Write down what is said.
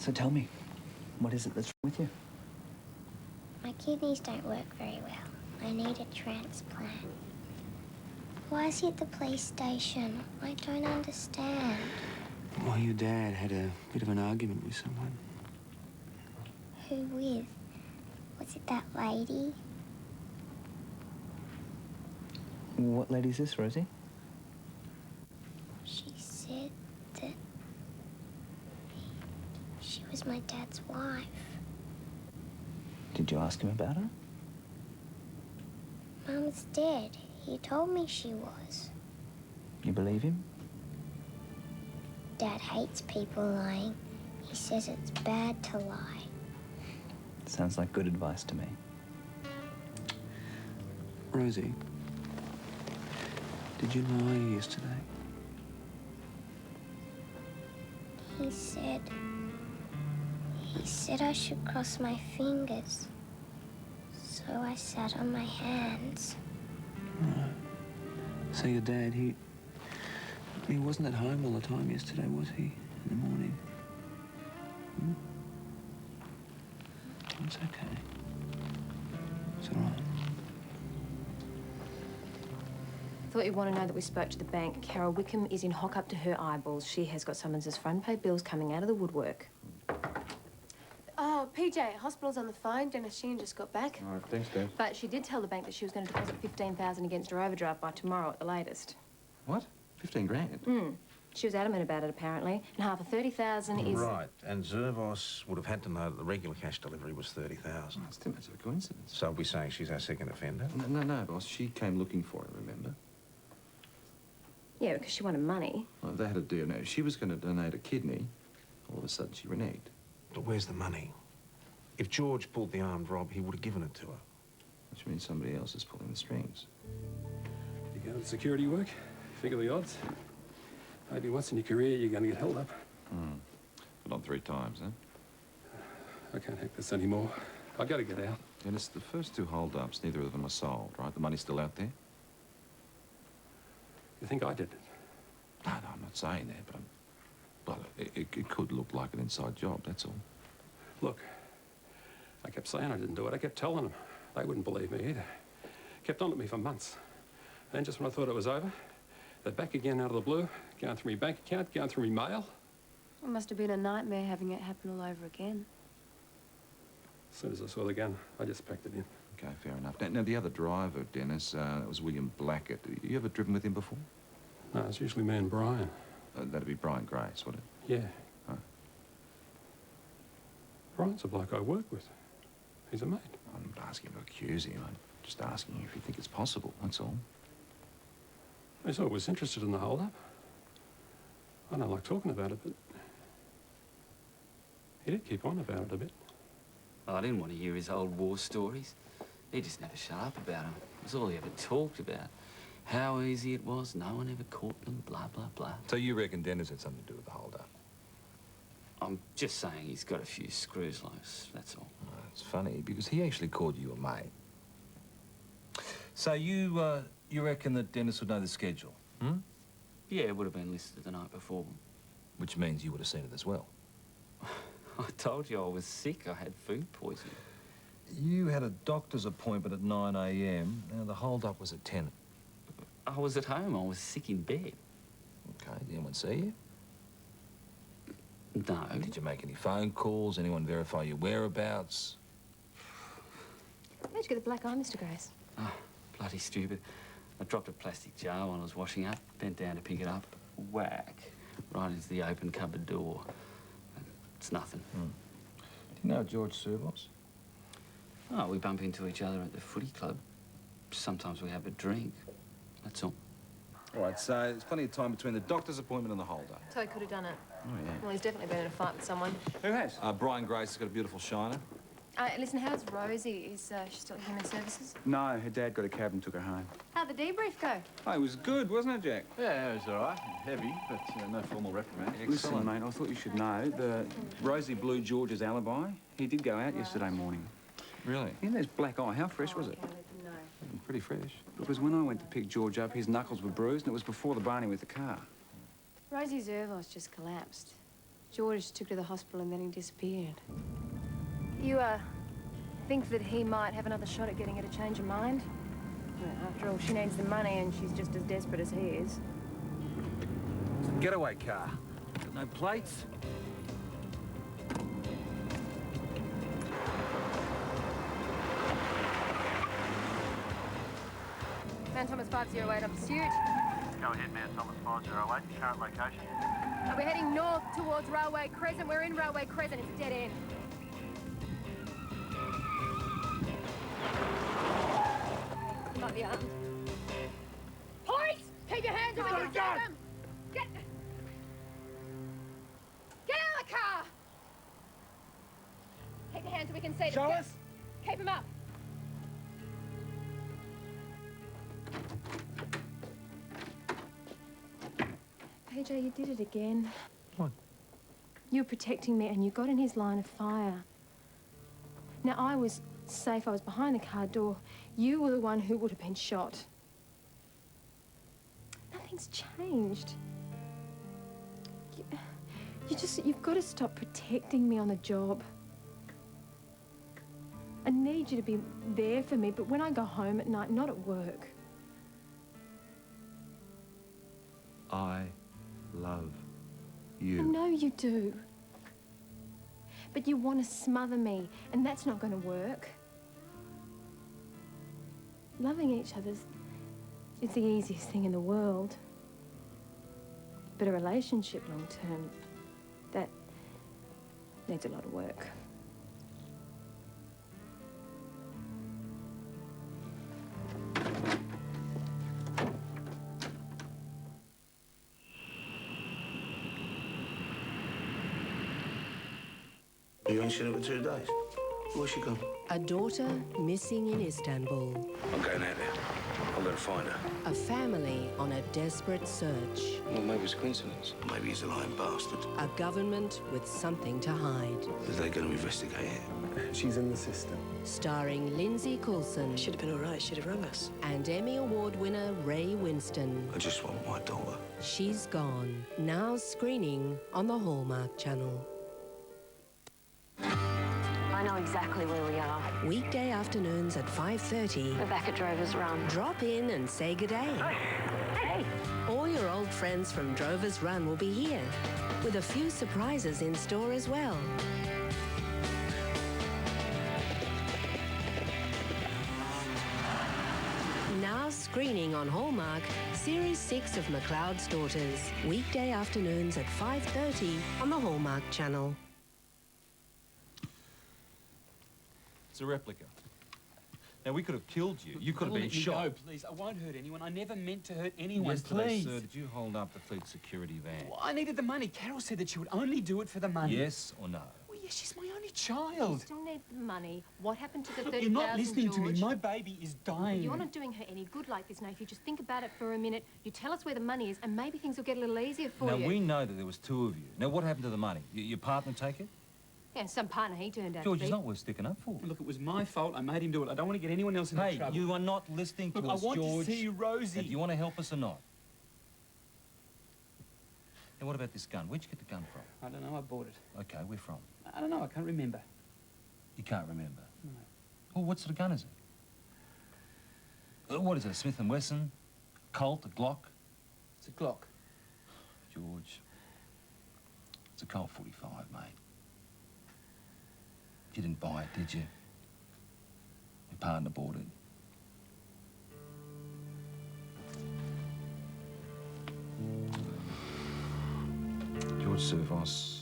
So tell me, what is it that's wrong with you? My kidneys don't work very well. I need a transplant. Why is he at the police station? I don't understand. Well, your dad had a bit of an argument with someone. Who with? Was it that lady? What lady's this, Rosie? She said that she was my dad's wife. Did you ask him about her? Mum's dead. He told me she was. You believe him? Dad hates people lying. He says it's bad to lie. Sounds like good advice to me. Rosie, did you lie yesterday? He said I should cross my fingers. So I sat on my hands. Right. So your dad, he wasn't at home all the time yesterday, was he? In the morning? Hmm? It's okay. It's all right. Thought you'd want to know that we spoke to the bank. Carol Wickham is in hock up to her eyeballs. She has got summonses for unpaid bills coming out of the woodwork. Oh, PJ, hospital's on the phone. Dennis Sheehan just got back. All right, thanks, Dad. But she did tell the bank that she was going to deposit $15,000 against her overdraft by tomorrow at the latest. What? 15 grand? She was adamant about it, apparently, and half of $30,000 is... Right, and Zervos would have had to know that the regular cash delivery was $30,000. That's too much of a coincidence. So we're saying she's our second offender? No, boss. She came looking for it, remember? Yeah, because she wanted money. Well, they had a deal. No, she was going to donate a kidney. All of a sudden, she reneged. But where's the money? If George pulled the armed rob, he would have given it to her. Which means somebody else is pulling the strings. You go to security work, figure the odds. Maybe once in your career you're going to get held up. But not 3 times, huh? I can't hack this anymore. I've got to get out. Dennis, the first 2 hold-ups, neither of them are solved, right? The money's still out there? You think I did it? No, I'm not saying that, but well, it could look like an inside job, that's all. Look, I kept saying I didn't do it. I kept telling them. They wouldn't believe me either. Kept on at me for months. Then just when I thought it was over, they're back again out of the blue, going through my bank account, going through my mail. It must have been a nightmare having it happen all over again. As soon as I saw the gun, I just packed it in. Okay, fair enough. Now the other driver, Dennis, that was William Blackett. You ever driven with him before? No, it's usually me and Brian. That'd be Brian Grace, would it? Yeah. Huh. Brian's a bloke I work with. He's a mate. I'm not asking you to accuse him. I'm just asking you if you think it's possible, that's all. He's always interested in the hold-up. I don't like talking about it, but he did keep on about it a bit. I didn't want to hear his old war stories. He just never shut up about them. It was all he ever talked about. How easy it was, no one ever caught them, blah, blah, blah. So you reckon Dennis had something to do with the hold-up? I'm just saying he's got a few screws loose, that's all. Oh, it's funny, because he actually called you a mate. So you reckon that Dennis would know the schedule, hmm? Yeah, it would have been listed the night before. Which means you would have seen it as well. I told you I was sick. I had food poisoning. You had a doctor's appointment at 9 a.m. Now, the hold-up was at 10. I was at home. I was sick in bed. Okay, did anyone see you? No. Did you make any phone calls? Anyone verify your whereabouts? Where'd you get the black eye, Mr. Grace? Oh, bloody stupid. I dropped a plastic jar while I was washing up, bent down to pick it up, whack, right into the open cupboard door. It's nothing. Do you know George Servos? Oh, we bump into each other at the footy club. Sometimes we have a drink. That's all. All right, so there's plenty of time between the doctor's appointment and the hold-up. So he could have done it. Oh, yeah. Well, he's definitely been in a fight with someone. Who has? Brian Grace has got a beautiful shiner. Listen, how's Rosie? Is she still at Human Services? No, her dad got a cab and took her home. How'd the debrief go? Oh, it was good, wasn't it, Jack? Yeah, it was all right. Heavy, but no formal reprimand. Listen, mate, I thought you should know, the Rosie blew George's alibi. He did go out yesterday morning. Really? Yeah, there's black eye. How fresh was it? Okay, I didn't know. Pretty fresh. Because when I went to pick George up, his knuckles were bruised, and it was before the barney with the car. Rosie Zervos just collapsed. George took her to the hospital and then he disappeared. You, think that he might have another shot at getting her to change her mind? Well, after all, she needs the money and she's just as desperate as he is. It's a getaway car. Got no plates. Man Thomas 508 on pursuit. Go ahead, Man Thomas 508. Current location. We're heading north towards Railway Crescent. We're in Railway Crescent. It's a dead end. Might be armed. Police! Keep your hands up and get them! Get out of the car! Keep your hands so we can see them. Show us. Keep them up. PJ, you did it again. What? You were protecting me and you got in his line of fire. Now, I was safe. I was behind the car door. You were the one who would have been shot. Nothing's changed. You've got to stop protecting me on the job. I need you to be there for me, but when I go home at night, not at work. I love I you. know you do. But you want to smother me, and that's not going to work. Loving each other's is the easiest thing in the world. But a relationship long term, that needs a lot of work. You ain't seen her for 2 days. Where's she gone? A daughter missing in Istanbul. I'm going out there. I'm going to find her. A family on a desperate search. Well, maybe it's a coincidence. Maybe he's a lying bastard. A government with something to hide. Are they going to investigate it? She's in the system. Starring Lindsay Coulson. Should have been all right. Should have rung us. And Emmy Award winner Ray Winston. I just want my daughter. She's Gone. Now screening on the Hallmark Channel. I know exactly where we are. Weekday afternoons at 5:30. We're back at Drover's Run. Drop in and say good day. Hey! All your old friends from Drover's Run will be here, with a few surprises in store as well. Now screening on Hallmark, Series 6 of McLeod's Daughters. Weekday afternoons at 5:30 on the Hallmark Channel. It's a replica. Now, we could have killed you. You could have been shot. No, please. I won't hurt anyone. I never meant to hurt anyone, Yes, today, please. sir, did you hold up the fleet security van? Well, I needed the money. Carol said that she would only do it for the money. Yes or no? Well, yes, she's my only child. You still need the money. What happened to the Look, 30,000, you're not listening to me. George? My baby is dying. You're not doing her any good like this now. If you just think about it for a minute, you tell us where the money is, and maybe things will get a little easier for Now, you. we know that there was 2 of you. Now, what happened to the money? Your partner take it? Yeah, some partner he turned out George, to be. it's not worth sticking up for. Look, it was my fault. I made him do it. I don't want to get anyone else into trouble. Hey, you are not listening to Look, us, I want George. to see Rosie. Now, do you want to help us or not? Now, what about this gun? Where'd you get the gun from? I don't know. I bought it. Okay, where from? I don't know. I can't remember. You can't remember? No. Oh, what sort of gun is it? What is it, a Smith & Wesson? Colt, a Glock? It's a Glock. George, it's a Colt 45, mate. You didn't buy it, did you? Your partner bought it. George Servos